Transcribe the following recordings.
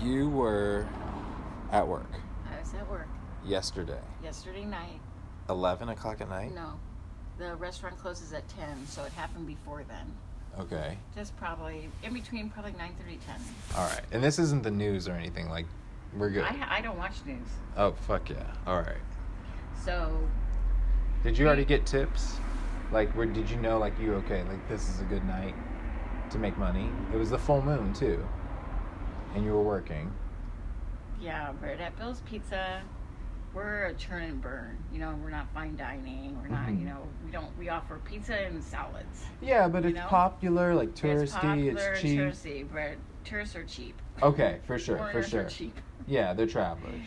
You were at work I was at work yesterday, yesterday night. 11 o'clock at night? No, the restaurant closes at 10, so it happened before then. Okay. Just probably in between, probably 9:30, 10. All right. And this isn't the news or anything. Like, we're good. I don't watch news, Oh, fuck yeah. All right. so Did you already get tips? Like, did you know, like, okay, like, this is a good night to make money? It was the full moon, too. And you were working. yeah. But at Bill's Pizza, we're a churn and burn. You know, we're not fine dining. We're not. Mhm. You know, we offer pizza and salads. Yeah, but You it's know? popular, like, touristy, It's popular, it's cheap. touristy, but tourists are cheap. Okay, for sure, Foreigners are cheap. Yeah, they're travelers.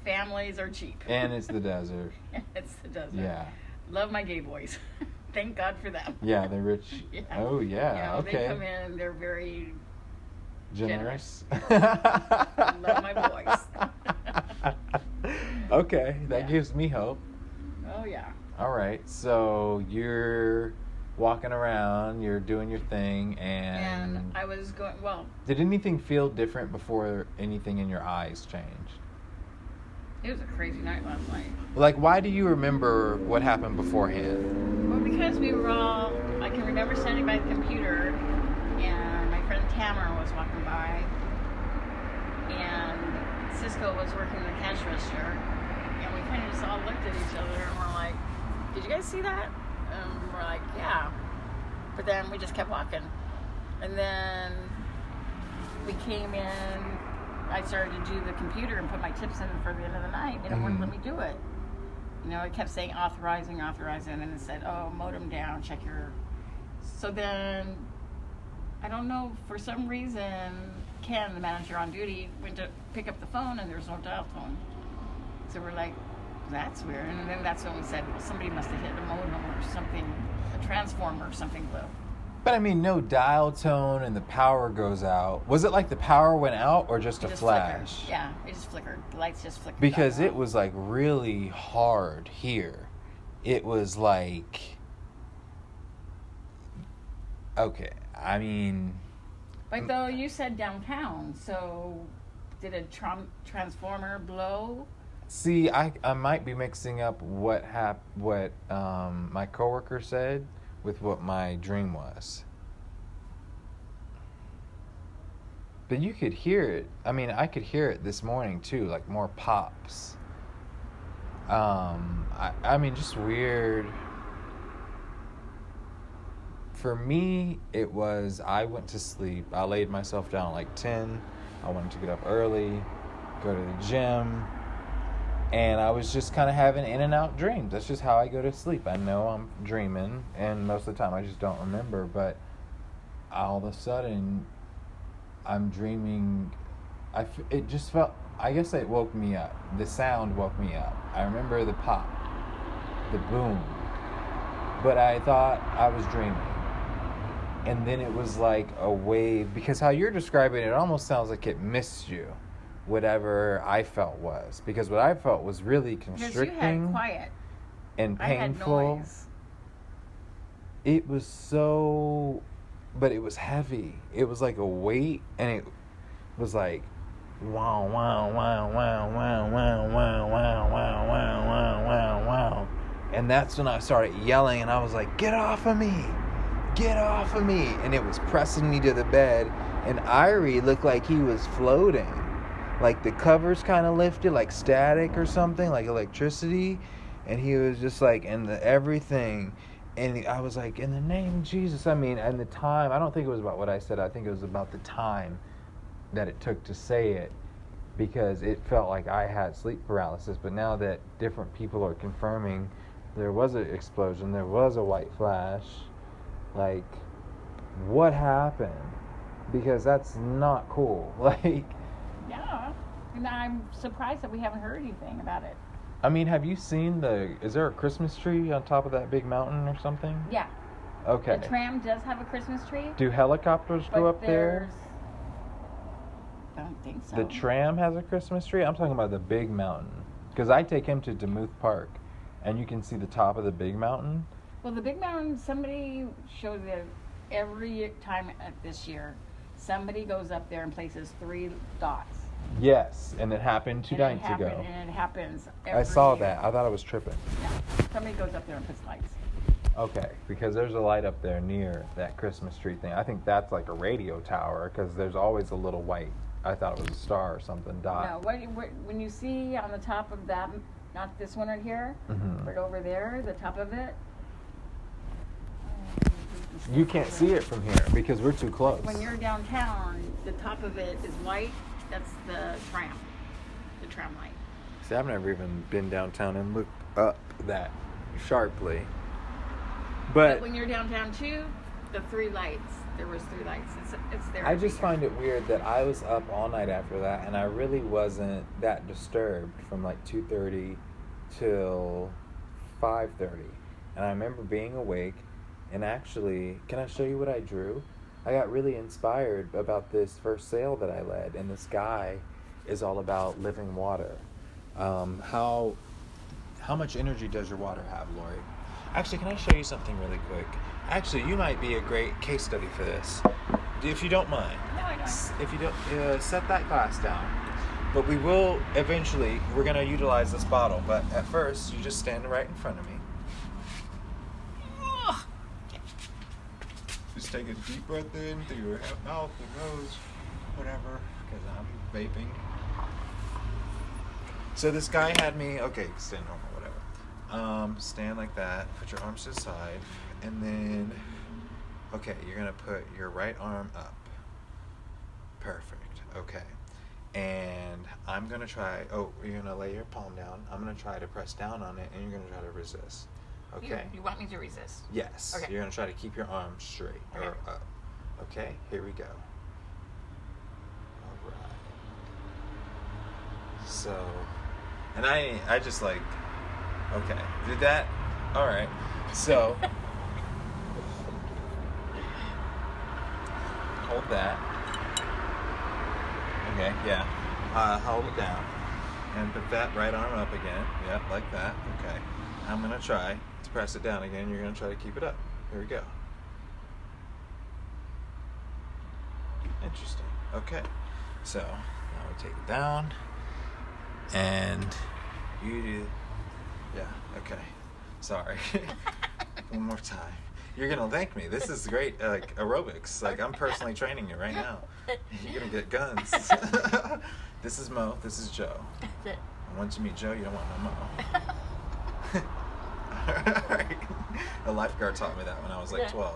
Families are cheap. And it's the desert. It's the desert. Yeah. Love my gay boys. Thank God for them. Yeah, they're rich. Yeah. Oh, yeah, You know, okay. they come in and they're very Generous. Love my boys. Okay, that Yeah. gives me hope. Oh yeah. All right, so you're walking around, you're doing your thing, And I was going. Well, did anything feel different before anything in your eyes changed? it was a crazy night last night. Like, why do you remember what happened beforehand? Well, because we were all. I can remember standing by the computer, and my friend Tamara was walking by, and Cisco was working the cash register, and we kind of just all looked at each other and we're like, "Did you guys see that?" And we're like, "Yeah," but then we just kept walking, and then we came in. I started to do the computer and put my tips in for the end of the night, and it wouldn't let me do it. You know, it kept saying authorizing, and it said, "Oh, modem down, check your." So then, I don't know, for some reason, Ken, the manager on duty, went to pick up the phone and there was no dial tone. So we're like, that's weird. And then that's when we said, well, somebody must have hit a modem or something, a transformer or something blew. But I mean, no dial tone and the power goes out. Was it like the power went out or just It a just flash? flickered. Yeah, it just flickered. The lights just flickered. Because back it on. was like really hard here. It was like, okay, I mean, But though you said downtown, so did a transformer blow? see, I might be mixing up what my coworker said with what my dream was. But you could hear it. I mean, I could hear it this morning too, like more pops. I mean, just weird. For me, it was, I went to sleep. I laid myself down at like 10. I wanted to get up early, go to the gym. And I was just kind of having in and out dreams. That's just how I go to sleep. I know I'm dreaming, and most of the time I just don't remember. But all of a sudden, I'm dreaming. It just felt, I guess it woke me up. The sound woke me up. I remember the pop, the boom. But I thought I was dreaming. And then it was like a wave. Because how you're describing it, it almost sounds like it missed you. Whatever I felt was. Because what I felt was really constricting. Because you had quiet. And painful. I had noise. It was so, but it was heavy. It was like a weight, and it was like, wow, wow, wow, wow, wow, wow, wow, wow, wow, wow, wow, wow, wow. And that's when I started yelling, and I was like, get off of me. Get off of me. And it was pressing me to the bed, and Irie looked like he was floating. Like the covers kind of lifted, like static or something, like electricity. And he was just like, and everything. And I was like, in the name of Jesus. I mean, and the time, I don't think it was about what I said. I think it was about the time that it took to say it. Because it felt like I had sleep paralysis. But now that different people are confirming there was an explosion, there was a white flash. Like, what happened? Because that's not cool. Like... Yeah, and I'm surprised that we haven't heard anything about it. I mean, have you seen is there a Christmas tree on top of that big mountain or something? Yeah. Okay. The tram does have a Christmas tree. Do helicopters go up there? I don't think so. The tram has a Christmas tree? I'm talking about the big mountain. Because I take him to Demuth Park, and you can see the top of the big mountain. Well, the big mountain, somebody showed that every time this year, somebody goes up there and places 3 dots Yes, and it happened two nights ago. And it happens every I saw year. that. I thought I was tripping. Yeah. Somebody goes up there and puts lights. Okay, because there's a light up there near that Christmas tree thing. I think that's like a radio tower because there's always a little white. I thought it was a star or something. Dot. No, when you see on the top of that, not this one right here, but over there, the top of it. You can't see it from here because we're too close. When you're downtown, the top of it is white. That's the tram light. See, I've never even been downtown and looked up that sharply. But when you're downtown too, the three lights. There was three lights. It's there. I just find it weird that I was up all night after that, and I really wasn't that disturbed from like 2:30 till 5:30. And I remember being awake, and actually, can I show you what I drew? I got really inspired about this first sale that I led, and this guy is all about living water. How much energy does your water have, Lori? Actually, can I show you something really quick? Actually, you might be a great case study for this, if you don't mind. No, I don't. If you don't, set that glass down. But we will eventually, we're going to utilize this bottle. But at first, you just stand right in front of me. Just take a deep breath in through your mouth, your nose, whatever, because I'm vaping. So this guy had me, okay, stand normal, whatever. Stand like that, put your arms to the side, and then, okay, you're going to put your right arm up. Perfect, okay. And I'm going to try, you're going to lay your palm down. I'm going to try to press down on it, and you're going to try to resist. Okay. You want me to resist? Yes. Okay. You're going to try to keep your arms straight or up. Okay, here we go. All right. So, and I just like, okay, did that? All right. So, hold that. Okay, yeah. Hold it down. And put that right arm up again. Yep, like that. Okay. I'm going to try to press it down again. You're going to try to keep it up. Here we go. Interesting. Okay. So, now we take it down. And you do... Yeah, okay. Sorry. One more time. You're going to thank me. This is great, like, aerobics. Like, I'm personally training you right now. You're going to get guns. This is Mo. This is Joe. That's it. And once you meet Joe, you don't want no Mo. Alright. A lifeguard taught me that when I was like 12.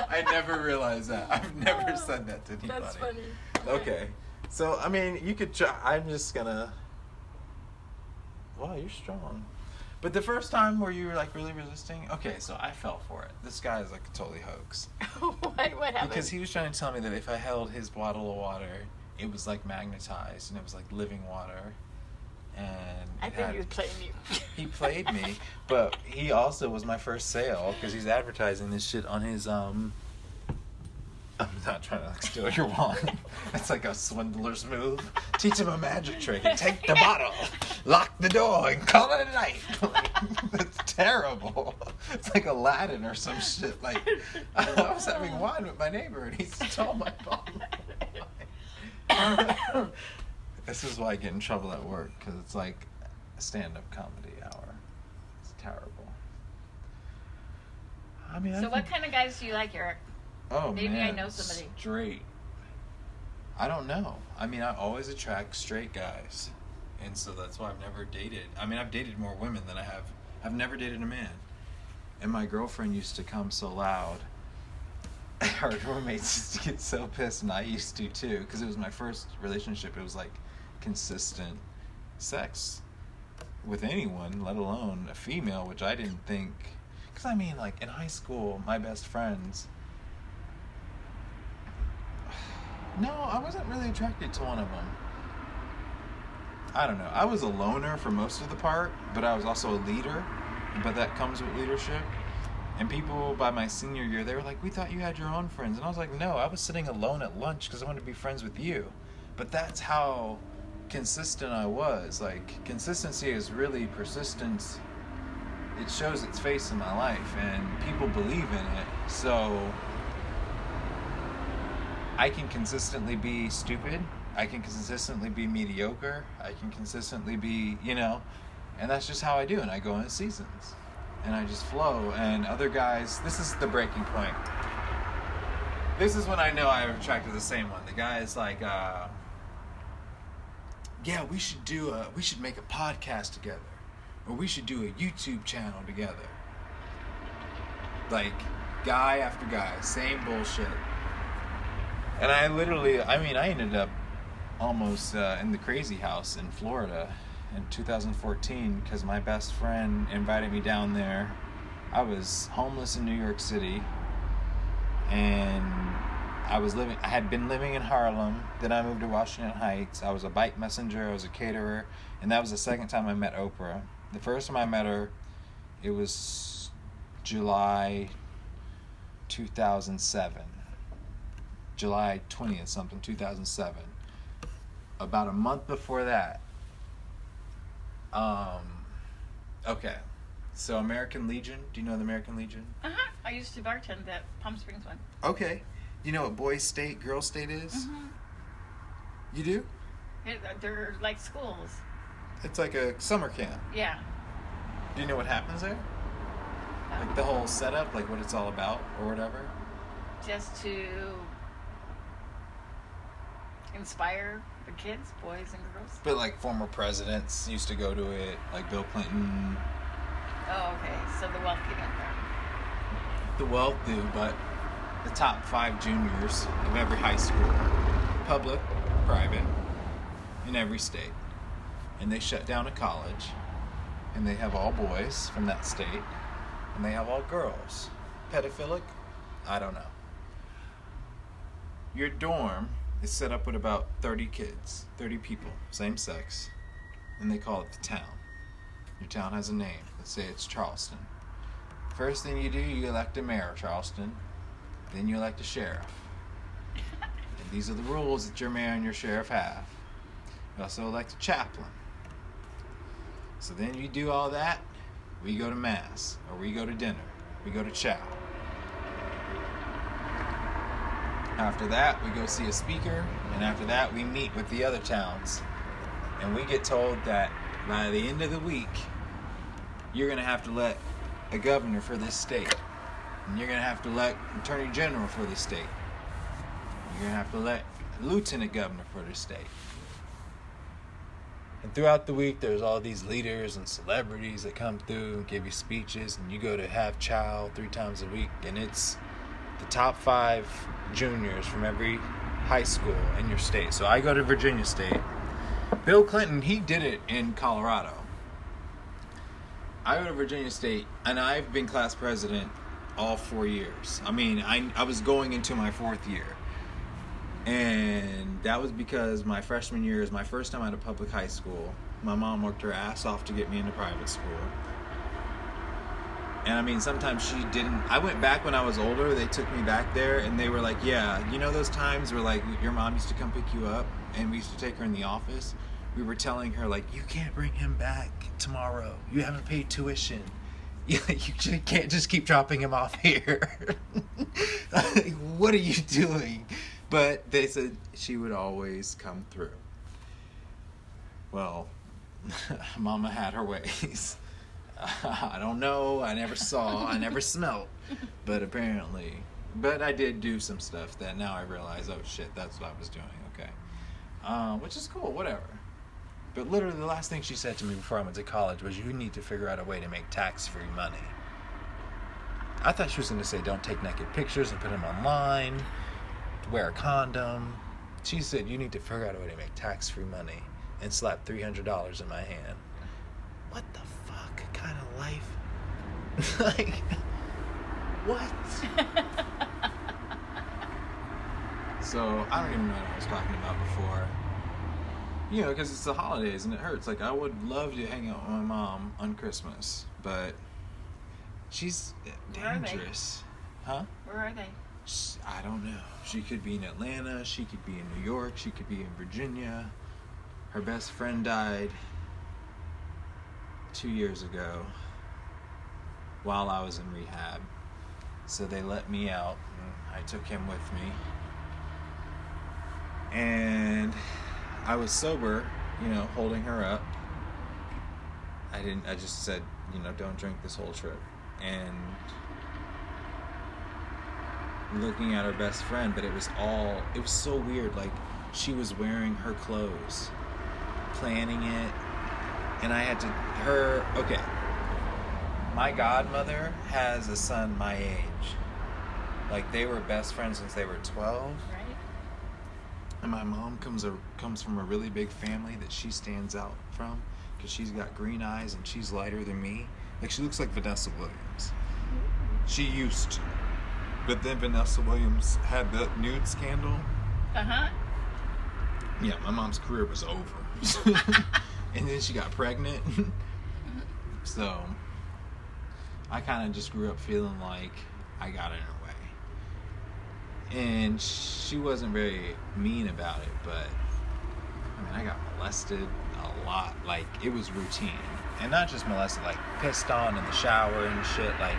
I never realized that. I've never said that to anybody. That's funny. Okay. So, I mean, you could try. I'm just gonna... Wow, you're strong. But the first time where you were like really resisting, okay, so I fell for it. This guy is like a totally hoax. What happened? Because he was trying to tell me that if I held his bottle of water, it was like magnetized and it was like living water. And I think he was playing you. He played me, but he also was my first sale because he's advertising this shit on his I'm not trying to like, steal your wand. That's like a swindler's move. Teach him a magic trick and take the bottle, lock the door, and call it a night. Like, that's terrible. It's like Aladdin or some shit. Like, I was having wine with my neighbor and he stole my bottle. This is why I get in trouble at work, because it's like a stand-up comedy hour. It's terrible. I mean, So what kind of guys do you like, Eric? Oh, Maybe man, I know somebody. Straight. I don't know. I mean, I always attract straight guys. And so that's why I've never dated. I mean, I've dated more women than I have. I've never dated a man. And my girlfriend used to come so loud. Our roommates used to get so pissed, and I used to too, because it was my first relationship. It was like consistent sex with anyone, let alone a female, which I didn't think. Because I mean, like in high school, my best friends. No, I wasn't really attracted to one of them. I don't know. I was a loner for most of the part, but I was also a leader. But that comes with leadership. And people by my senior year, they were like, we thought you had your own friends. And I was like, no, I was sitting alone at lunch because I wanted to be friends with you. But that's how consistent I was. Like, consistency is really persistence. It shows its face in my life, and people believe in it. So... I can consistently be stupid. I can consistently be mediocre. I can consistently be, and that's just how I do. And I go in seasons. And I just flow. And other guys, this is the breaking point. This is when I know I've attracted the same one. The guy is like, yeah, we should make a podcast together. Or we should do a YouTube channel together. Like, guy after guy, same bullshit. And I ended up almost in the crazy house in Florida in 2014 because my best friend invited me down there. I was homeless in New York City, and I had been living in Harlem. Then I moved to Washington Heights. I was a bike messenger. I was a caterer, and that was the second time I met Oprah. The first time I met her, it was July 2007. July 20th something, 2007. About a month before that. Okay. So American Legion, do you know the American Legion? Uh-huh. I used to bartend at Palm Springs one. Okay. You know what boys' state, girls' state is? Mm-hmm. You do? They're like schools. It's like a summer camp. Yeah. Do you know what happens there? Like the whole setup, like what it's all about or whatever? Just to inspire the kids, boys and girls. But like former presidents used to go to it, like Bill Clinton. Oh, okay. So the wealthy don't go. The wealth do, but the top 5 juniors of every high school, public, private, in every state. And they shut down a college, and they have all boys from that state, and they have all girls. Pedophilic? I don't know. Your dorm is set up with about 30 kids, 30 people, same sex, and they call it the town. Your town has a name. Let's say it's Charleston. First thing you do, you elect a mayor of Charleston. Then you elect a sheriff. And these are the rules that your mayor and your sheriff have. You also elect a chaplain. So then you do all that, we go to mass, or we go to dinner, we go to chow. After that, we go see a speaker, and after that, we meet with the other towns. And we get told that by the end of the week, you're going to have to elect a governor for this state. And you're going to have to elect attorney general for this state. You're going to have to elect a lieutenant governor for this state. And throughout the week, there's all these leaders and celebrities that come through and give you speeches, and you go to have chow 3 times a week, and it's the top 5 juniors from every high school in your state. So I go to Virginia State. Bill Clinton, he did it in Colorado. I go to Virginia State, and I've been class president all 4 years. I mean, I was going into my 4th year. And that was because my freshman year is my first time at a public high school. My mom worked her ass off to get me into private school. And I mean, sometimes she didn't. I went back when I was older. They took me back there, and they were like, yeah, you know those times where, like, your mom used to come pick you up, and we used to take her in the office? We were telling her, like, you can't bring him back tomorrow. You haven't paid tuition. You can't just keep dropping him off here. Like, what are you doing? But they said she would always come through. Well, Mama had her ways. I don't know. I never saw. I never smelt. But apparently. But I did do some stuff that now I realize, oh shit, that's what I was doing. Okay. Which is cool. Whatever. But literally the last thing she said to me before I went to college was, you need to figure out a way to make tax-free money. I thought she was going to say, don't take naked pictures and put them online. Wear a condom. She said, you need to figure out a way to make tax-free money, and slap $300 in my hand. What the fuck kind of life? Like, what? So, I don't even know what I was talking about before. You know, because it's the holidays and it hurts. Like, I would love to hang out with my mom on Christmas, but she's dangerous. Huh? Where are they? I don't know. She could be in Atlanta. She could be in New York. She could be in Virginia. Her best friend died 2 years ago while I was in rehab. So they let me out, and I took him with me. And I was sober, holding her up. I just said, don't drink this whole trip. And looking at her best friend, but it was so weird. Like, she was wearing her clothes, planning it, and I had to, okay, my godmother has a son my age. Like, they were best friends since they were 12. Right. And my mom comes from a really big family that she stands out from, because she's got green eyes and she's lighter than me. Like, she looks like Vanessa Williams. She used to. But then Vanessa Williams had the nude scandal. Uh-huh. Yeah, my mom's career was over. And then she got pregnant. So I kind of just grew up feeling like I got in her way. And she wasn't very mean about it, but I got molested a lot. Like, it was routine. And not just molested, like pissed on in the shower and shit. Like,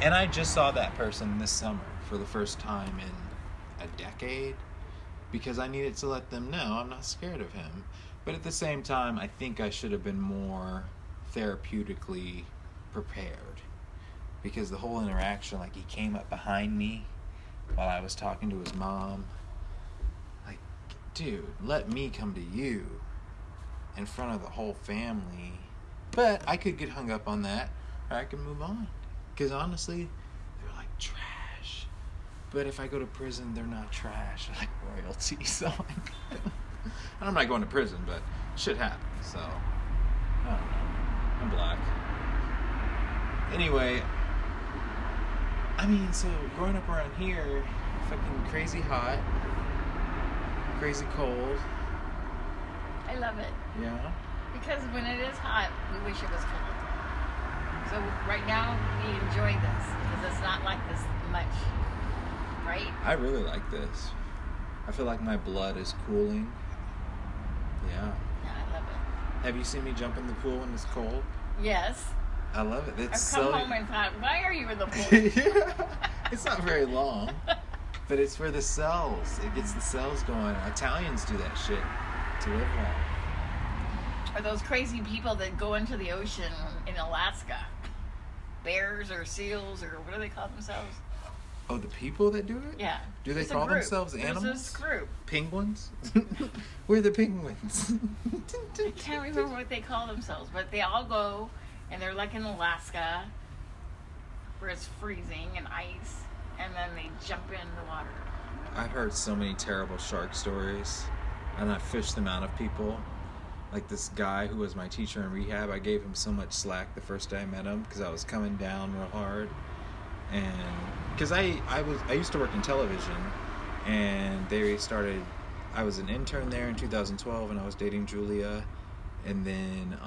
and I just saw that person this summer for the first time in a decade, because I needed to let them know I'm not scared of him. But at the same time, I think I should have been more therapeutically prepared, because the whole interaction, like, he came up behind me while I was talking to his mom. Like, dude, let me come to you in front of the whole family. But I could get hung up on that, or I could move on. Because honestly, they're like trash. But if I go to prison, they're not trash. They're like royalty. So I'm not going to prison, but shit happens. So I don't know. I'm black. Anyway, so growing up around here, fucking crazy hot, crazy cold. I love it. Yeah. Because when it is hot, we wish it was cold. So right now, we enjoy this because it's not like this much, right? I really like this. I feel like my blood is cooling. Yeah. Yeah, I love it. Have you seen me jump in the pool when it's cold? Yes. I love it. It's I've come home and thought, why are you in the pool? Yeah. It's not very long, but it's for the cells. It gets the cells going. Italians do that shit to live long. Or those crazy people that go into the ocean in Alaska. Bears or seals or what do they call themselves? Oh, the people that do it? Yeah. Do they It's a call group. themselves animals? There's this group. Penguins? We're the penguins. I can't remember what they call themselves, but they all go and they're like in Alaska where it's freezing and ice, and then they jump in the water. I've heard so many terrible shark stories, and I fished them out of people. Like this guy who was my teacher in rehab, I gave him so much slack the first day I met him because I was coming down real hard. And because I used to work in television, and I was an intern there in 2012, and I was dating Julia, and then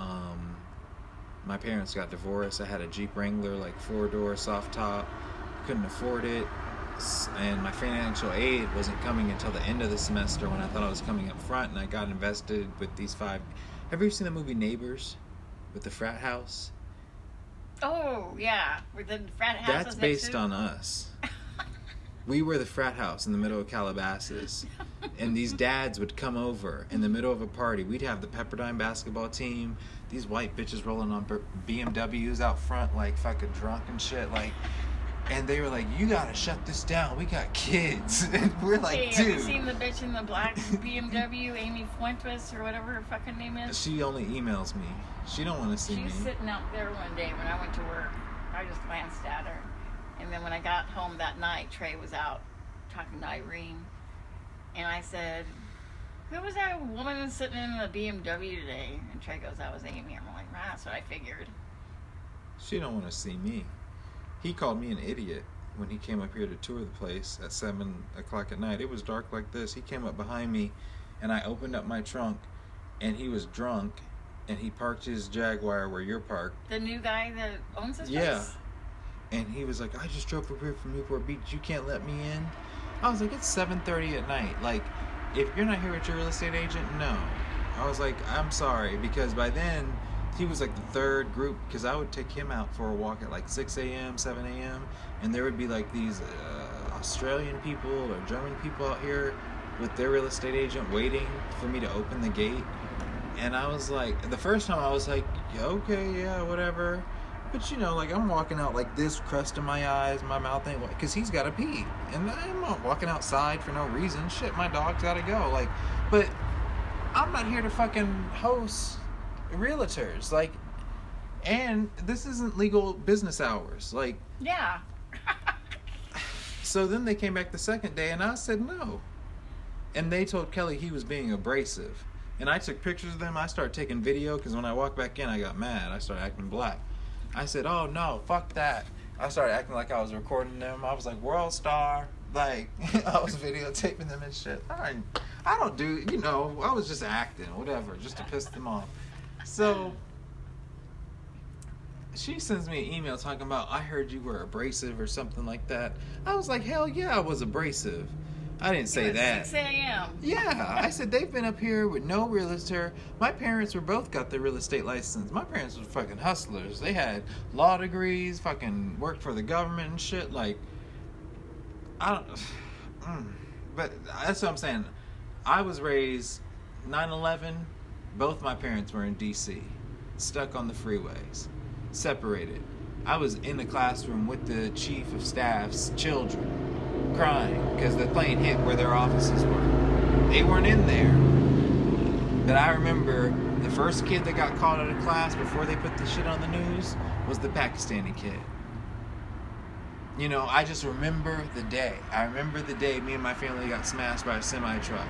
my parents got divorced. I had a Jeep Wrangler, like 4-door soft top, couldn't afford it, and my financial aid wasn't coming until the end of the semester when I thought I was coming up front, and I got invested with these 5. Have you ever seen the movie Neighbors with the frat house? Oh, yeah. Where the frat house That's is based next to... on us. We were the frat house in the middle of Calabasas. And these dads would come over in the middle of a party. We'd have the Pepperdine basketball team. These white bitches rolling on BMWs out front like fucking drunk and shit. Like, and they were like, you gotta shut this down. We got kids. And we're like, hey, dude. have you seen the bitch in the black BMW, Amy Fuentes, or whatever her fucking name is? She only emails me. She don't want to see me. She's sitting out there one day when I went to work. I just glanced at her. And then when I got home that night, Trey was out talking to Irene. And I said, who was that woman sitting in the BMW today? And Trey goes, that was Amy. I'm like, that's what I figured. She don't want to see me. He called me an idiot when he came up here to tour the place at 7 o'clock at night. It was dark like this. He came up behind me, and I opened up my trunk, and he was drunk, and he parked his Jaguar where you're parked. The new guy that owns this Yeah. place? And he was like, I just drove up here from Newport Beach. You can't let me in? I was like, it's 7:30 at night. Like, if you're not here with your real estate agent, no. I was like, I'm sorry, because by then he was like the third group, because I would take him out for a walk at like 6 a.m., 7 a.m., and there would be like these Australian people or German people out here with their real estate agent waiting for me to open the gate. And I was like, the first time I was like, yeah, okay, yeah, whatever. But you know, like I'm walking out like this, crust in my eyes, my mouth ain't, because he's got to pee. And I'm not walking outside for no reason. Shit, my dog's got to go. Like, but I'm not here to fucking host realtors. Like, and this isn't legal business hours. Like, Yeah. so then they came back the second day and I said no. And they told Kelly he was being abrasive. And I took pictures of them. I started taking video because when I walked back in, I got mad. I started acting black. I said, oh no, fuck that. I started acting like I was recording them. I was like, world star. Like, I was videotaping them and shit. I don't do, you know, I was just acting, whatever, just to piss them off. So, she sends me an email talking about, I heard you were abrasive or something like that. I was like, hell yeah, I was abrasive. I didn't say that. 6 a.m. Yeah, I said they've been up here with no realtor. My parents were both got their real estate license. My parents were fucking hustlers. They had law degrees, fucking worked for the government and shit. Like, I don't. But that's what I'm saying. I was raised 9/11. Both my parents were in D.C., stuck on the freeways, separated. I was in the classroom with the chief of staff's children, crying because the plane hit where their offices were. They weren't in there. But I remember the first kid that got called out of class before they put the shit on the news was the Pakistani kid. You know, I just remember the day. I remember the day me and my family got smashed by a semi-truck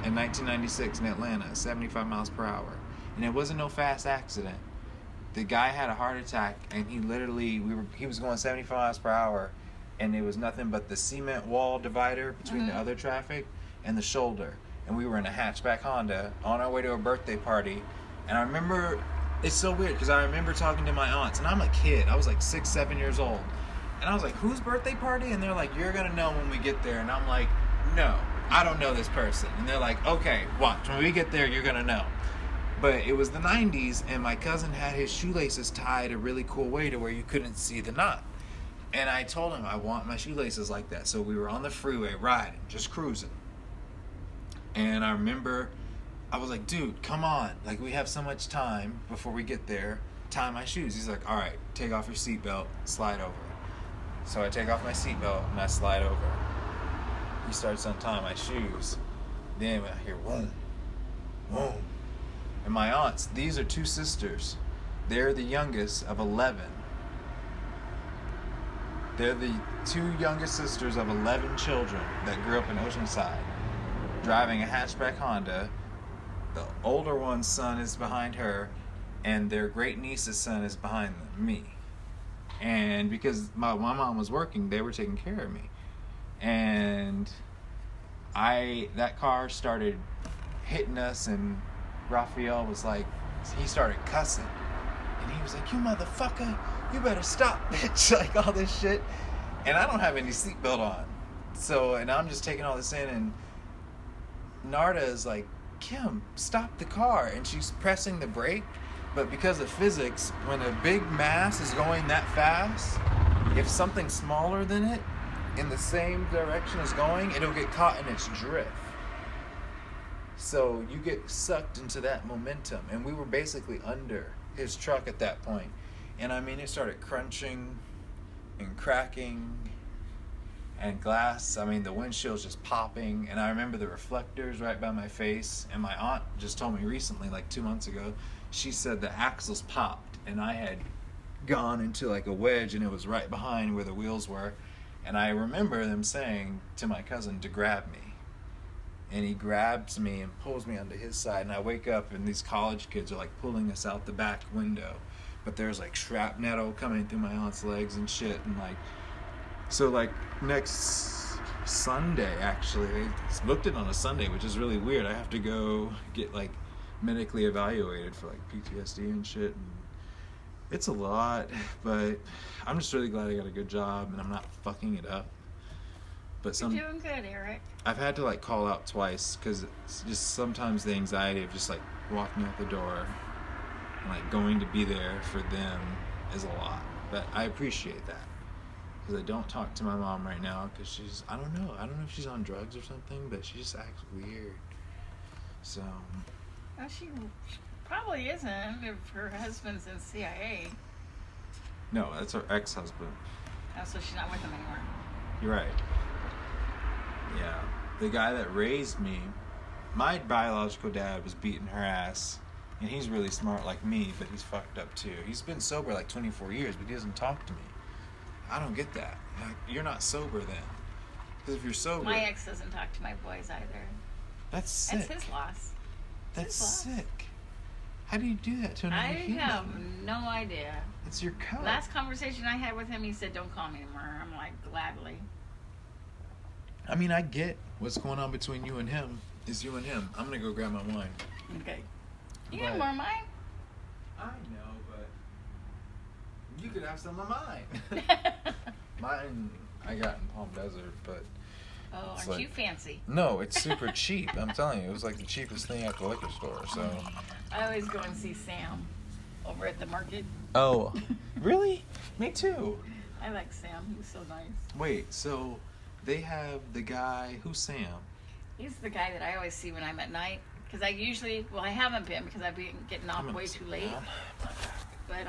in 1996 in Atlanta, 75 miles per hour. And it wasn't no fast accident. The guy had a heart attack and he literally, he was going 75 miles per hour and it was nothing but the cement wall divider between the other traffic and the shoulder. And we were in a hatchback Honda on our way to a birthday party. And I remember, it's so weird because I remember talking to my aunts, and I'm a kid. I was like 6, 7 years old. And I was like, whose birthday party? And they're like, you're going to know when we get there. And I'm like, no, I don't know this person. And they're like, okay, watch. When we get there, you're going to know. But it was the 90s, and my cousin had his shoelaces tied a really cool way to where you couldn't see the knot. And I told him I want my shoelaces like that. So we were on the freeway riding, just cruising. And I remember I was like, dude, come on. Like, we have so much time before we get there. Tie my shoes. He's like, all right, take off your seatbelt, slide over. So I take off my seatbelt and I slide over. He starts untying my shoes. Then I hear boom, boom. And my aunts, these are two sisters. They're the youngest of 11. They're the two youngest sisters of 11 children that grew up in Oceanside, driving a hatchback Honda. The older one's son is behind her, and their great niece's son is behind them, me. And because my mom was working, they were taking care of me. And that car started hitting us, and Raphael was like, he started cussing. And he was like, you motherfucker, you better stop, bitch, like all this shit. And I don't have any seatbelt on. So, and I'm just taking all this in, and Narda is like, Kim, stop the car. And she's pressing the brake. But because of physics, when a big mass is going that fast, if something smaller than it in the same direction is going, it'll get caught in its drift. So you get sucked into that momentum. And we were basically under his truck at that point. And I mean, it started crunching and cracking and glass. I mean, the windshield's just popping. And I remember the reflectors right by my face. And my aunt just told me recently, like 2 months ago, she said the axles popped and I had gone into like a wedge and it was right behind where the wheels were. And I remember them saying to my cousin to grab me. And he grabs me and pulls me onto his side. And I wake up and these college kids are like pulling us out the back window. But there's like shrapnel coming through my aunt's legs and shit. And like, so like next Sunday, actually, I booked it on a Sunday, which is really weird. I have to go get like medically evaluated for like PTSD and shit, and it's a lot, but I'm just really glad I got a good job and I'm not fucking it up. But You're doing good, Eric. I've had to like call out twice because it's just sometimes the anxiety of just like walking out the door and like going to be there for them is a lot, but I appreciate that. because I don't talk to my mom right now because she's, I don't know if she's on drugs or something, but she just acts weird. So. Well, she probably isn't if her husband's in CIA. No, that's her ex-husband. Oh, so she's not with him anymore. You're right. Yeah. The guy that raised me, my biological dad was beating her ass. And he's really smart like me, but he's fucked up too. He's been sober like 24 years, but he doesn't talk to me. I don't get that. Like, you're not sober then. Because if you're sober... My ex doesn't talk to my boys either. That's sick. That's his loss. That's sick. How do you do that to another human? I have no idea. It's your code. Last conversation I had with him, he said, don't call me anymore. I'm like, gladly. I mean, I get what's going on between you and him. Is you and him. I'm going to go grab my wine. Okay. You got more of mine? I know, but you could have some of mine. Mine I got in Palm Desert, but... Oh, aren't you fancy? No, it's super cheap. I'm telling you, it was like the cheapest thing at the liquor store. So I always go and see Sam over at the market. Oh, really? Me too. I like Sam. He's so nice. Wait, so they have the guy, who's Sam? He's the guy that I always see when I'm at night. Because I usually, well, I haven't been because I've been getting off way too late. But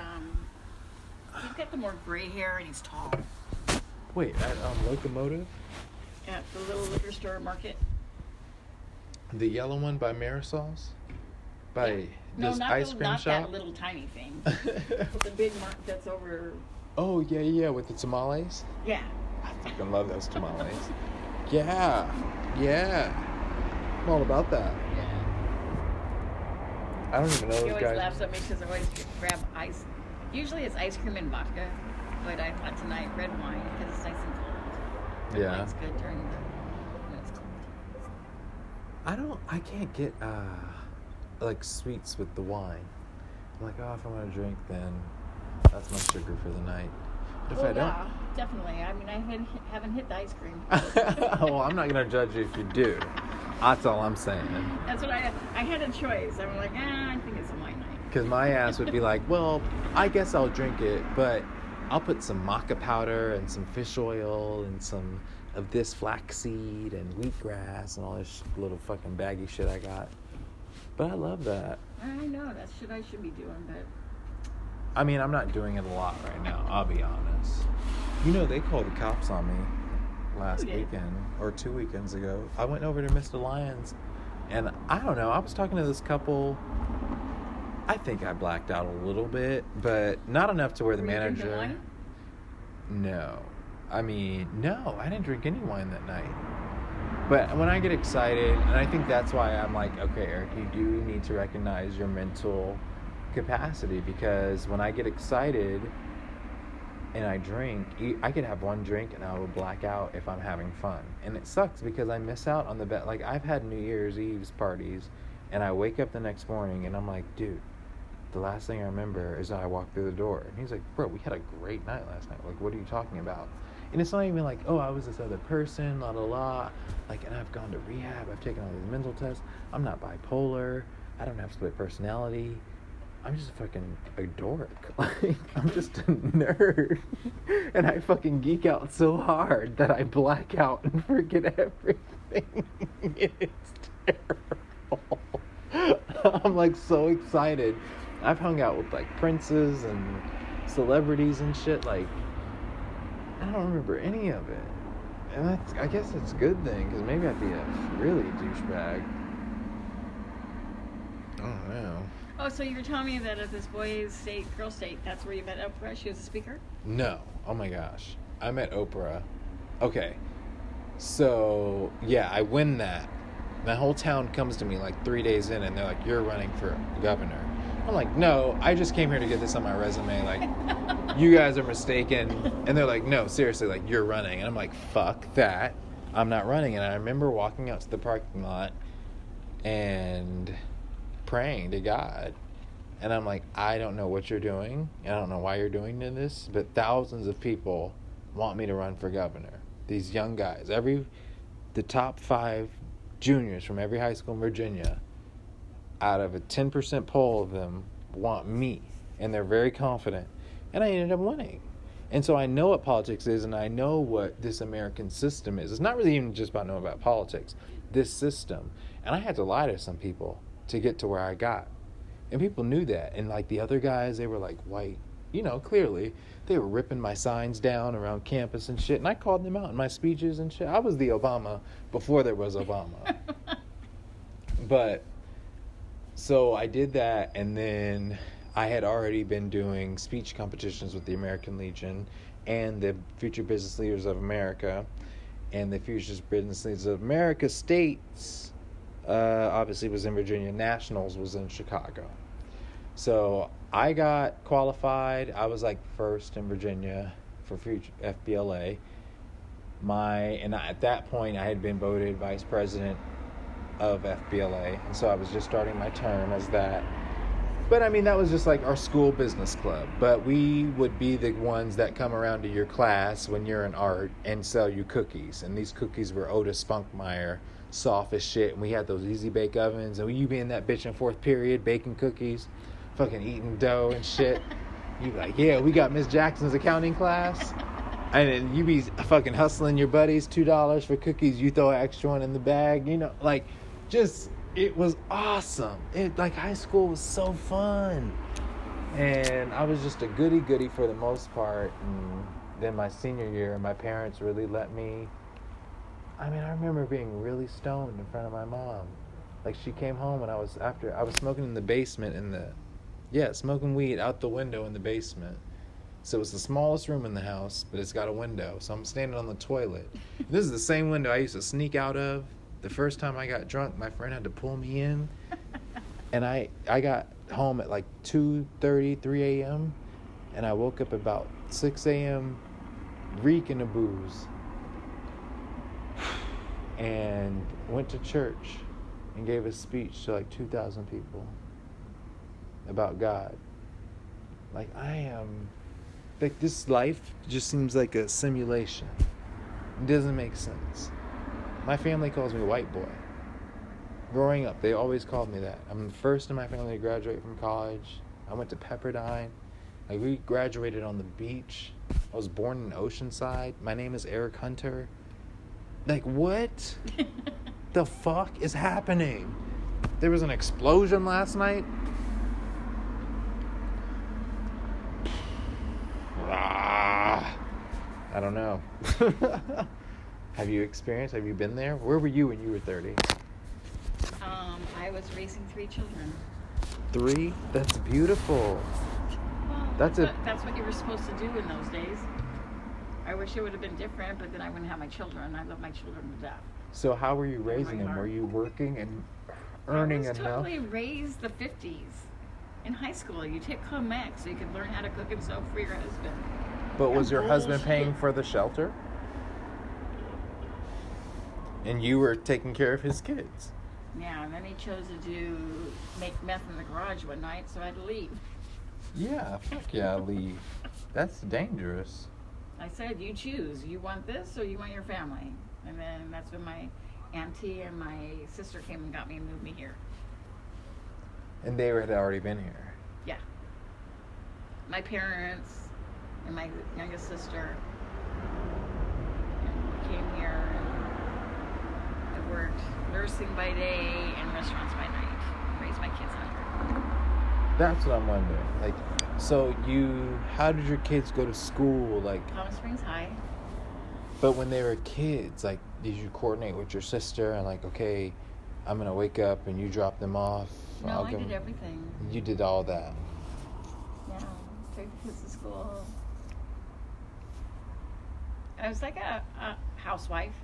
he's got the more gray hair and he's tall. Wait, at Locomotive? At the little liquor store market. The yellow one by Marisol's? By no, this not ice cream not shop? that little tiny thing. The big market that's over. Oh, yeah, with the tamales? Yeah. I fucking love those tamales. Yeah. I'm all about that. Yeah. I don't even know those He always guys. laughs at me because I always grab ice. Usually it's ice cream and vodka, but I thought tonight red wine because it's nice and cold. Red wine's good during when it's cold. I can't get like sweets with the wine. I'm like, if I want to drink, then that's my sugar for the night. But if I don't, definitely. I mean, I haven't hit the ice cream. well, I'm not gonna judge you if you do. That's all I'm saying. That's what I had a choice. I'm like, I think it's a wine night. Because my ass would be like, well, I guess I'll drink it, but I'll put some maca powder and some fish oil and some of this flaxseed and wheatgrass and all this little fucking baggy shit I got. But I love that. I know, that's shit I should be doing, but... I mean, I'm not doing it a lot right now, I'll be honest. You know, they called the cops on me last weekend, or 2 weekends ago. I went over to Mr. Lyons, and I don't know, I was talking to this couple. I think I blacked out a little bit, but not enough to where the manager... Wine? No. I mean, no, I didn't drink any wine that night. But when I get excited, and I think that's why I'm like, okay, Eric, you do need to recognize your mental capacity, because when I get excited and I drink, I could have one drink and I will black out if I'm having fun. And it sucks because I miss out on the best. Like, I've had New Year's Eve's parties, and I wake up the next morning and I'm like, dude, the last thing I remember is I walked through the door. And he's like, bro, we had a great night last night. Like, what are you talking about? And it's not even like, oh, I was this other person, la la la. Like, and I've gone to rehab. I've taken all these mental tests. I'm not bipolar. I don't have split personality. I'm just fucking a dork. Like, I'm just a nerd. And I fucking geek out so hard that I black out and forget everything. It's terrible. I'm like so excited. I've hung out with like princes and celebrities and shit. Like, I don't remember any of it. And that's, I guess it's a good thing, because maybe I'd be a really douchebag. I don't know. Oh, so you were telling me that at this boys' state, girls' state, that's where you met Oprah? She was a speaker? No. Oh my gosh. I met Oprah. Okay. So, yeah, I win that. My whole town comes to me like 3 days in, and they're like, you're running for governor. I'm like, no, I just came here to get this on my resume. Like, you guys are mistaken. And they're like, no, seriously, like, you're running. And I'm like, fuck that. I'm not running. And I remember walking out to the parking lot and praying to God. And I'm like, I don't know what you're doing. And I don't know why you're doing this. But thousands of people want me to run for governor. These young guys. The top 5 juniors from every high school in Virginia, out of a 10% poll of them, want me. And they're very confident. And I ended up winning. And so I know what politics is, and I know what this American system is. It's not really even just about knowing about politics, this system. And I had to lie to some people to get to where I got. And people knew that. And like the other guys, they were like white. You know, clearly, they were ripping my signs down around campus and shit. And I called them out in my speeches and shit. I was the Obama before there was Obama. But, so I did that, and then I had already been doing speech competitions with the American Legion and the Future Business Leaders of America. And the Future Business Leaders of America states, obviously was in Virginia. Nationals was in Chicago. So I got qualified. I was like first in Virginia for Future FBLA. At that point, I had been voted vice president of FBLA, and so I was just starting my term as that. But I mean, that was just like our school business club. But we would be the ones that come around to your class when you're in art and sell you cookies. And these cookies were Otis Spunkmeyer, soft as shit. And we had those easy bake ovens, and you be in that bitch in fourth period baking cookies, fucking eating dough and shit. You be like, yeah, we got Miss Jackson's accounting class. And then you be fucking hustling your buddies $2 for cookies. You throw an extra one in the bag, you know, like, just, it was awesome. Like, high school was so fun. And I was just a goody for the most part. And then my senior year, my parents really let me. I mean, I remember being really stoned in front of my mom. Like, she came home and I was smoking in the basement smoking weed out the window in the basement. So it's the smallest room in the house, but it's got a window. So I'm standing on the toilet. This is the same window I used to sneak out of. The first time I got drunk, my friend had to pull me in. And I got home at like 2:30, 3 a.m. And I woke up about 6 a.m. reeking of booze. And went to church and gave a speech to like 2,000 people about God. Like, like, this life just seems like a simulation. It doesn't make sense. My family calls me white boy. Growing up, they always called me that. I'm the first in my family to graduate from college. I went to Pepperdine. Like, we graduated on the beach. I was born in Oceanside. My name is Eric Hunter. Like, what the fuck is happening? There was an explosion last night. I don't know. Have you been there? Where were you when you were 30? I was raising 3 children. 3? That's beautiful. Well, that's what you were supposed to do in those days. I wish it would have been different, but then I wouldn't have my children. I love my children to death. So how were you raising them? Were you working and earning enough? I was totally raised the 50s. In high school, you take Comm Ec so you could learn how to cook and sew for your husband. But was your husband paying for the shelter? And you were taking care of his kids? Yeah, and then he chose to make meth in the garage one night, so I had to leave. Yeah, fuck yeah, leave. That's dangerous. I said, you choose. You want this or you want your family? And then that's when my auntie and my sister came and got me and moved me here. And they had already been here? Yeah. My parents and my youngest sister came here, and I worked nursing by day and restaurants by night. Raised my kids hungry. That's what I'm wondering. Like, so how did your kids go to school? Like, Palm Springs High. But when they were kids, like, did you coordinate with your sister and like, okay, I'm gonna wake up and you drop them off? No, I did everything. You did all that. Yeah, took kids to school. I was like a housewife.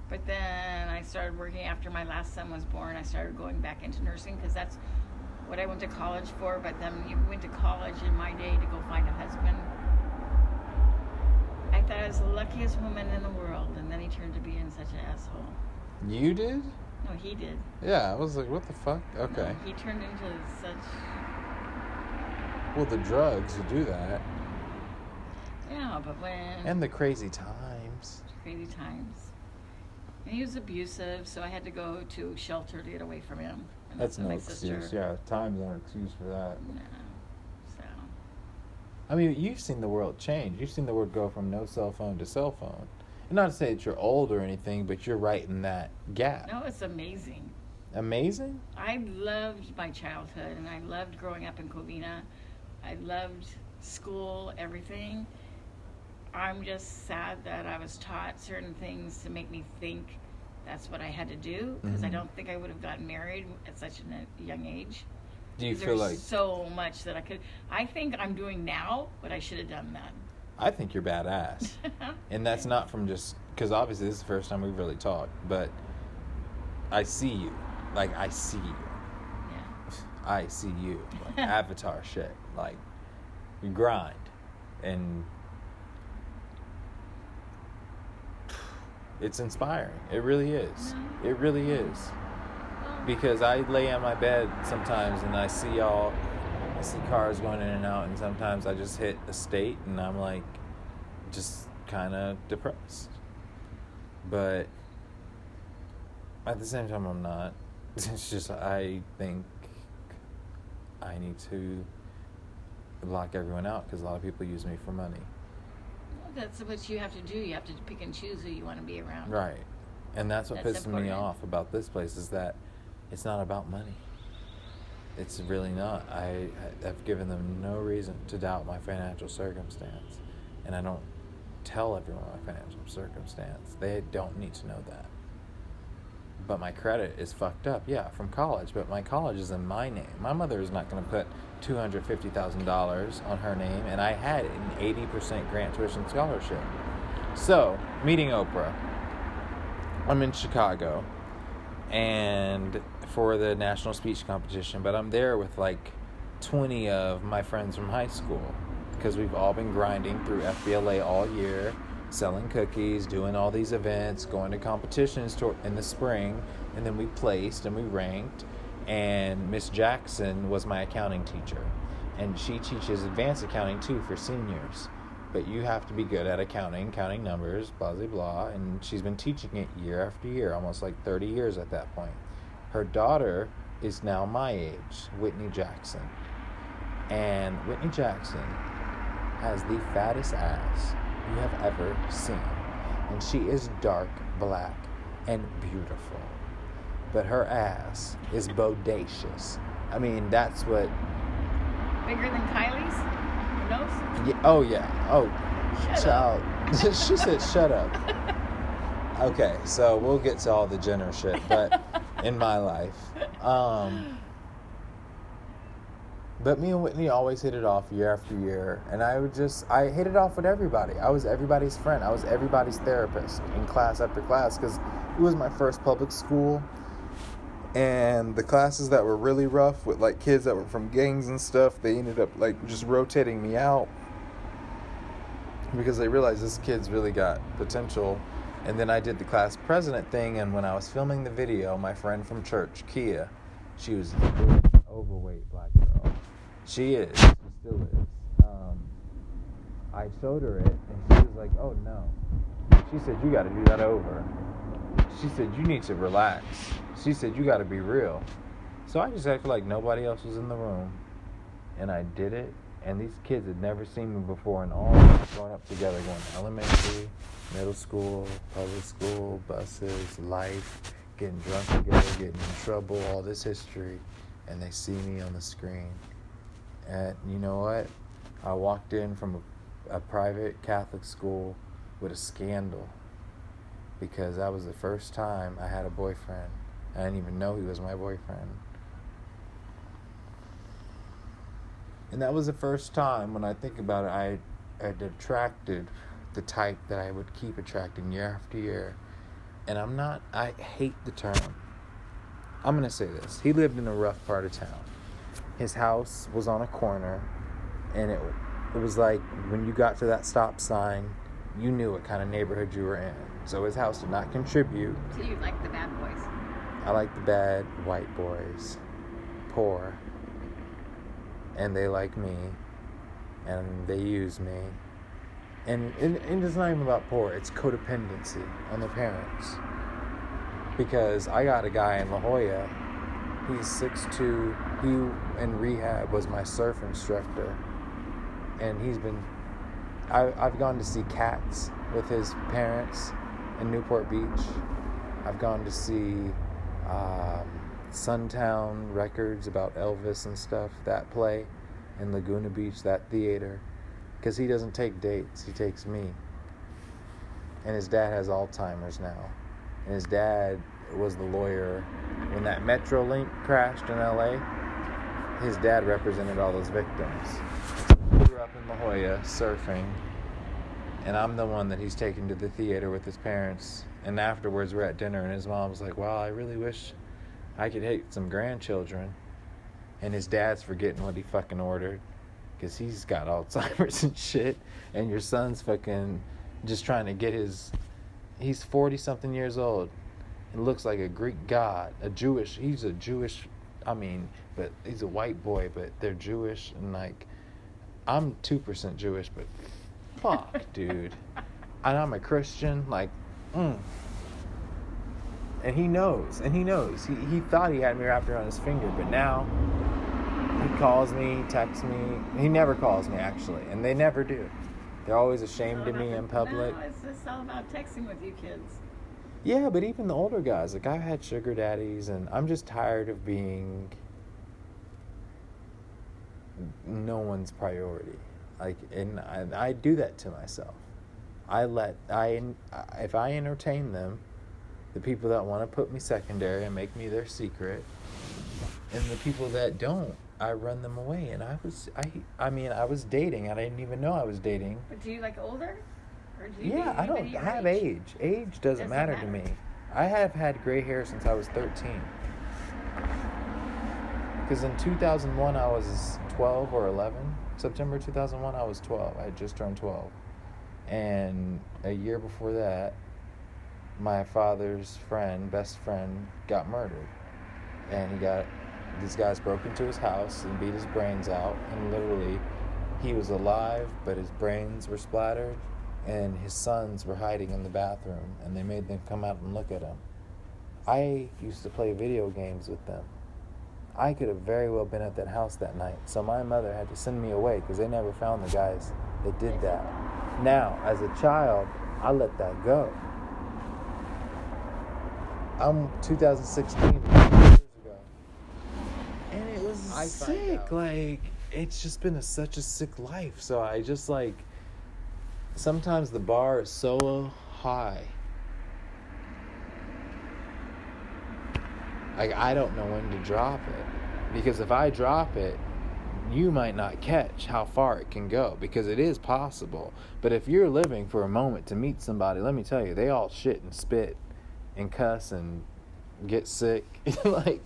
But then I started working after my last son was born. I started going back into nursing because that's what I went to college for. But then you went to college in my day to go find a husband. I thought I was the luckiest woman in the world. And then he turned to be such an asshole. You did? No, he did. Yeah, I was like, what the fuck? Okay. No, he turned into such... Well, the drugs, you do that. Yeah, but when... And the crazy times. Crazy times. And he was abusive, so I had to go to shelter to get away from him. And that's no my excuse. sister. Yeah, times aren't an excuse for that. No. So. I mean, you've seen the world change. You've seen the world go from no cell phone to cell phone. And not to say that you're old or anything, but you're right in that gap. No, it's amazing. Amazing? I loved my childhood, and I loved growing up in Covina. I loved school, everything. I'm just sad that I was taught certain things to make me think that's what I had to do, because I don't think I would have gotten married at such a young age. Do you feel like... so much that I think I'm doing now what I should have done then. I think you're badass. And that's not from just... Because obviously this is the first time we've really talked, but I see you. Like, I see you. Yeah. I see you. Like, Avatar shit. Like, you grind. And... it's inspiring. It really is. It really is. Because I lay on my bed sometimes and I see cars going in and out, and sometimes I just hit a state and I'm like just kind of depressed. But at the same time I'm not. It's just I think I need to lock everyone out because a lot of people use me for money. Well, that's what you have to do. You have to pick and choose who you want to be around. Right. And that's what pisses me important. off about this place is that it's not about money. It's really not. I've given them no reason to doubt my financial circumstance. And I don't tell everyone my financial circumstance. They don't need to know that. But my credit is fucked up. Yeah, from college. But my college is in my name. My mother is not going to put $250,000 on her name. And I had an 80% grant tuition scholarship. So, meeting Oprah. I'm in Chicago. And for the national speech competition, but I'm there with like 20 of my friends from high school because we've all been grinding through FBLA all year, selling cookies, doing all these events, going to competitions in the spring, and then we placed and we ranked, and Miss Jackson was my accounting teacher, and she teaches advanced accounting too for seniors. But you have to be good at counting numbers, blah, blah, blah. And she's been teaching it year after year, almost like 30 years at that point. Her daughter is now my age, Whitney Jackson. And Whitney Jackson has the fattest ass you have ever seen. And she is dark black and beautiful. But her ass is bodacious. I mean, that's what... Bigger than Kylie's? Nose? Yeah, oh, yeah. Oh, Shut child. up. She said, shut up. Okay, so we'll get to all the Jenner shit, but in my life. But me and Whitney always hit it off year after year. And I hit it off with everybody. I was everybody's friend. I was everybody's therapist in class after class because it was my first public school. And the classes that were really rough with like kids that were from gangs and stuff, they ended up like just rotating me out because they realized this kid's really got potential. And then I did the class president thing, and when I was filming the video, my friend from church, Kia, she was a big, overweight black girl. She still is. I showed her it, and she was like, oh no. She said, you got to do that over. She said, you need to relax. She said, you got to be real. So I just acted like nobody else was in the room. And I did it. And these kids had never seen me before. And all growing up together, going to elementary, middle school, public school, buses, life, getting drunk together, getting in trouble, all this history. And they see me on the screen. And you know what? I walked in from a private Catholic school with a scandal. Because that was the first time I had a boyfriend. I didn't even know he was my boyfriend. And that was the first time, when I think about it, I had attracted the type that I would keep attracting year after year. And I hate the term. I'm going to say this. He lived in a rough part of town. His house was on a corner. And it was like, when you got to that stop sign, you knew what kind of neighborhood you were in. So his house did not contribute. So you like the bad boys? I like the bad white boys. Poor. And they like me. And they use me. And it's not even about poor. It's codependency on the parents. Because I got a guy in La Jolla. He's 6'2". He, in rehab, was my surf instructor. and I've gone to see Cats with his parents in Newport Beach. I've gone to see Suntown Records about Elvis and stuff, that play in Laguna Beach, that theater. Because he doesn't take dates, he takes me. And his dad has Alzheimer's now. And his dad was the lawyer when that Metrolink crashed in LA. His dad represented all those victims. He grew up in La Jolla surfing, and I'm the one that he's taken to the theater with his parents. And afterwards we're at dinner, and his mom was like, wow, I really wish I could hate some grandchildren. And his dad's forgetting what he fucking ordered because he's got Alzheimer's and shit, and your son's fucking just trying to get he's 40 something years old and looks like a Greek god, he's a Jewish, but he's a white boy, but they're Jewish, and like, I'm 2% Jewish, but fuck, dude. And I'm a Christian, like, And he knows. He thought he had me wrapped around his finger, but now he calls me, texts me. He never calls me, actually, and they never do. They're always ashamed of me in public. No, it's just all about texting with you kids. Yeah, but even the older guys, like, I've had sugar daddies, and I'm just tired of being no one's priority. Like, and I do that to myself. If I entertain them, the people that want to put me secondary and make me their secret, and the people that don't, I run them away. And I was dating. I didn't even know I was dating. But do you like older? Or do you I don't have age. Age doesn't matter to me. I have had gray hair since I was 13. Because in 2001 I was 12 or 11. September 2001 I was 12. I had just turned 12. And a year before that, my father's best friend, got murdered. And these guys broke into his house and beat his brains out. And literally, he was alive, but his brains were splattered. And his sons were hiding in the bathroom. And they made them come out and look at him. I used to play video games with them. I could have very well been at that house that night. So my mother had to send me away because they never found the guys that did that. Now, as a child, I let that go. I'm 2016, 2 years ago. And it was sick. Like, it's just been such a sick life. So I just, like, sometimes the bar is so high. Like, I don't know when to drop it. Because if I drop it, you might not catch how far it can go. Because it is possible. But if you're living for a moment to meet somebody, let me tell you, they all shit and spit and cuss and get sick. Like,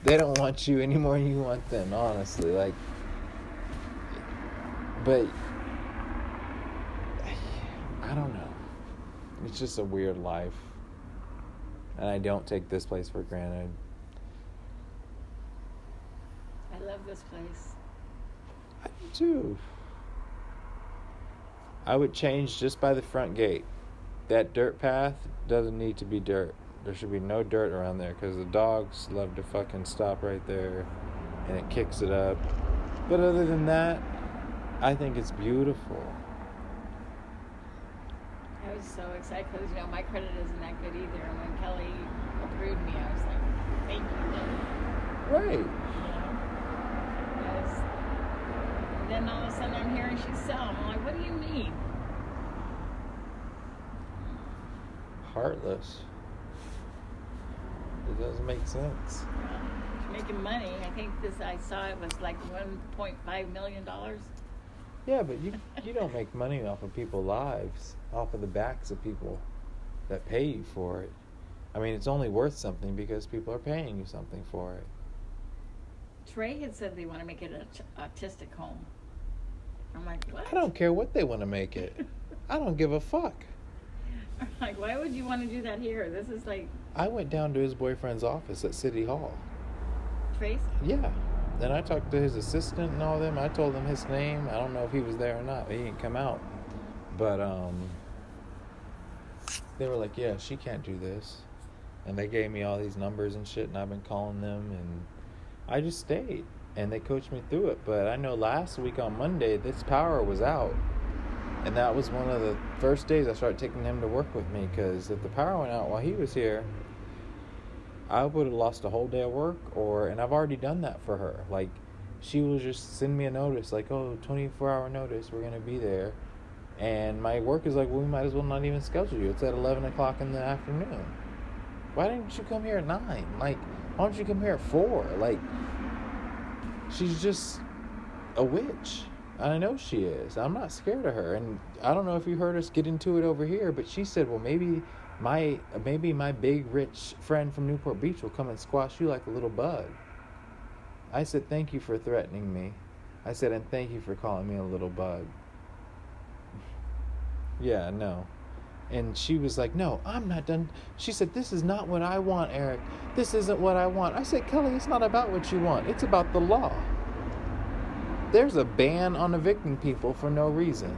they don't want you any more than you want them, honestly. Like, but I don't know. It's just a weird life. And I don't take this place for granted. I love this place. I do too. I would change just by the front gate. That dirt path doesn't need to be dirt. There should be no dirt around there because the dogs love to fucking stop right there and it kicks it up. But other than that, I think it's beautiful. I was so excited because, my credit isn't that good either. And when Kelly approved me, I was like, thank you. Right. And then all of a sudden I'm hearing she's selling. I'm like, what do you mean? Heartless. It doesn't make sense. She's making money. I think I saw it was like $1.5 million. Yeah, but you don't make money off of people's lives, off of the backs of people that pay you for it. I mean, it's only worth something because people are paying you something for it. Trey had said they want to make it an autistic home. I'm like, what? I don't care what they want to make it. I don't give a fuck. I'm like, why would you want to do that here? This is like... I went down to his boyfriend's office at City Hall. Trace? Yeah. Then I talked to his assistant and all them. I told him his name. I don't know if he was there or not. He didn't come out. But they were like, yeah, she can't do this. And they gave me all these numbers and shit, and I've been calling them, and I just stayed. and they coached me through it. But I know last week on Monday, this power was out. And that was one of the first days I started taking him to work with me, because if the power went out while he was here, I would have lost a whole day of work. And I've already done that for her. Like, she will just send me a notice, like, oh, 24-hour notice, we're going to be there. And my work is like, well, we might as well not even schedule you. It's at 11 o'clock in the afternoon. Why didn't you come here at 9? Like, why don't you come here at 4? Like, she's just a witch. I know she is. I'm not scared of her. And I don't know if you heard us get into it over here, but she said, well, maybe my big rich friend from Newport Beach will come and squash you like a little bug. I said, thank you for threatening me. I said, and thank you for calling me a little bug. Yeah, no. And she was like, no, I'm not done. She said, this is not what I want, Eric. This isn't what I want. I said, Kelly, it's not about what you want. It's about the law. There's a ban on evicting people for no reason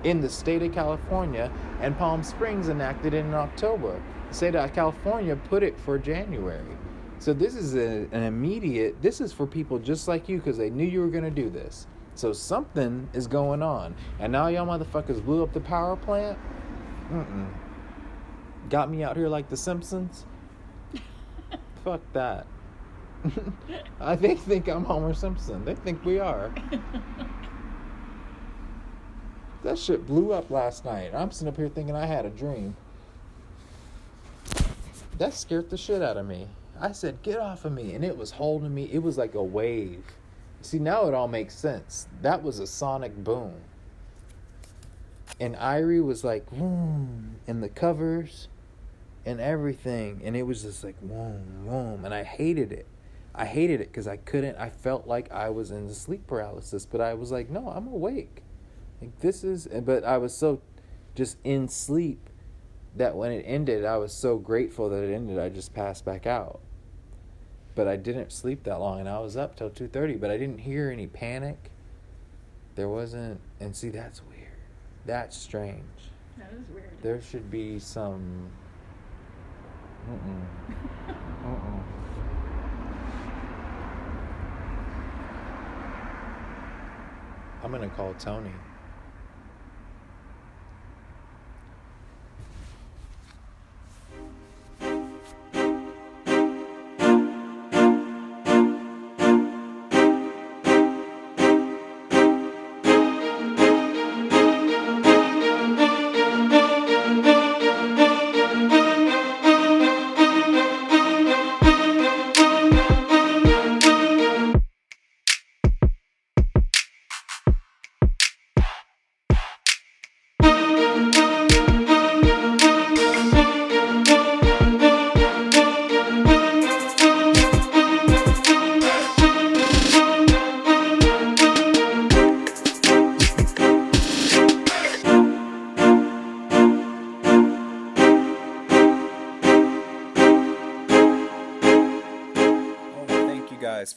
in the state of California, and Palm Springs enacted it in October. The state of California put it for January. So this is an immediate, this is for people just like you, because they knew you were going to do this. So something is going on. And now y'all motherfuckers blew up the power plant? Got me out here like the Simpsons? Fuck that. They think I'm Homer Simpson. They think we are. That shit blew up last night. I'm sitting up here thinking I had a dream. That scared the shit out of me. I said, get off of me. And it was holding me. It was like a wave. See, now it all makes sense. That was a sonic boom. And Irie was like, boom, in the covers and everything. And it was just like, boom, boom. And I hated it. I hated it because I felt like I was in sleep paralysis. But I was like, no, I'm awake. Like, but I was so just in sleep that when it ended, I was so grateful that it ended, I just passed back out. But I didn't sleep that long, and I was up till 2:30, but I didn't hear any panic. There wasn't, and see, that's weird. That's strange. That is weird. There should be some, I'm going to call Tony.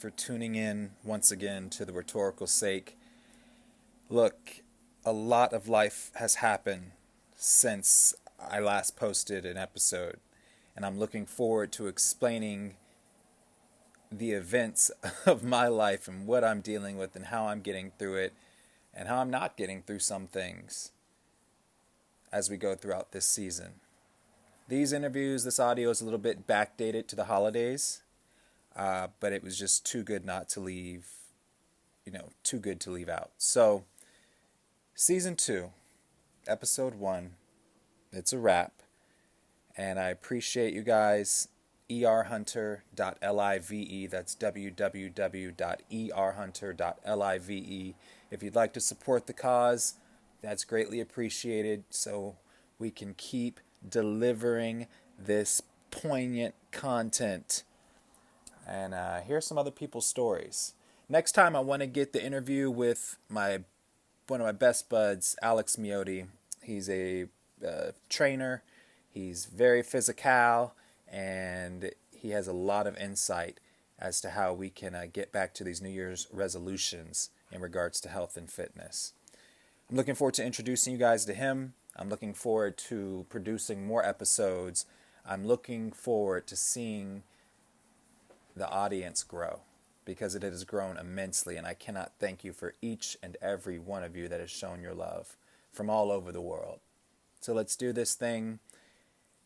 For tuning in once again to The Rhetorical Sake. Look, a lot of life has happened since I last posted an episode, and I'm looking forward to explaining the events of my life and what I'm dealing with and how I'm getting through it and how I'm not getting through some things as we go throughout this season. These interviews, this audio is a little bit backdated to the holidays. But it was just too good not to leave, too good to leave out. So, Season 2, Episode 1, it's a wrap. And I appreciate you guys. erhunter.live, that's www.erhunter.live. If you'd like to support the cause, that's greatly appreciated so we can keep delivering this poignant content. And here's some other people's stories. Next time, I want to get the interview with one of my best buds, Alex Miotti. He's a trainer. He's very physical, and he has a lot of insight as to how we can get back to these New Year's resolutions in regards to health and fitness. I'm looking forward to introducing you guys to him. I'm looking forward to producing more episodes. I'm looking forward to seeing the audience grow, because it has grown immensely, and I cannot thank you for each and every one of you that has shown your love from all over the world. So let's do this thing.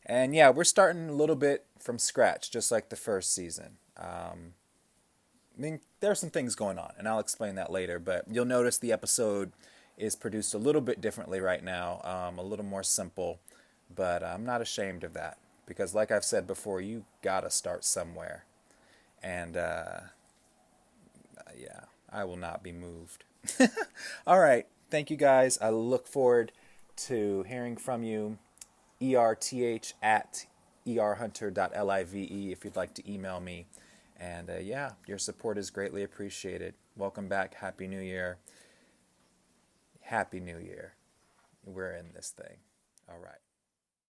And yeah, we're starting a little bit from scratch, just like the first season. I mean, there are some things going on, and I'll explain that later, but you'll notice the episode is produced a little bit differently right now, a little more simple, but I'm not ashamed of that, because like I've said before, you gotta start somewhere, and yeah, I will not be moved. All right, thank you guys. I look forward to hearing from you. ERTH at erhunter.live if you'd like to email me. And yeah, your support is greatly appreciated. Welcome back. Happy New Year. Happy New Year. We're in this thing. All right.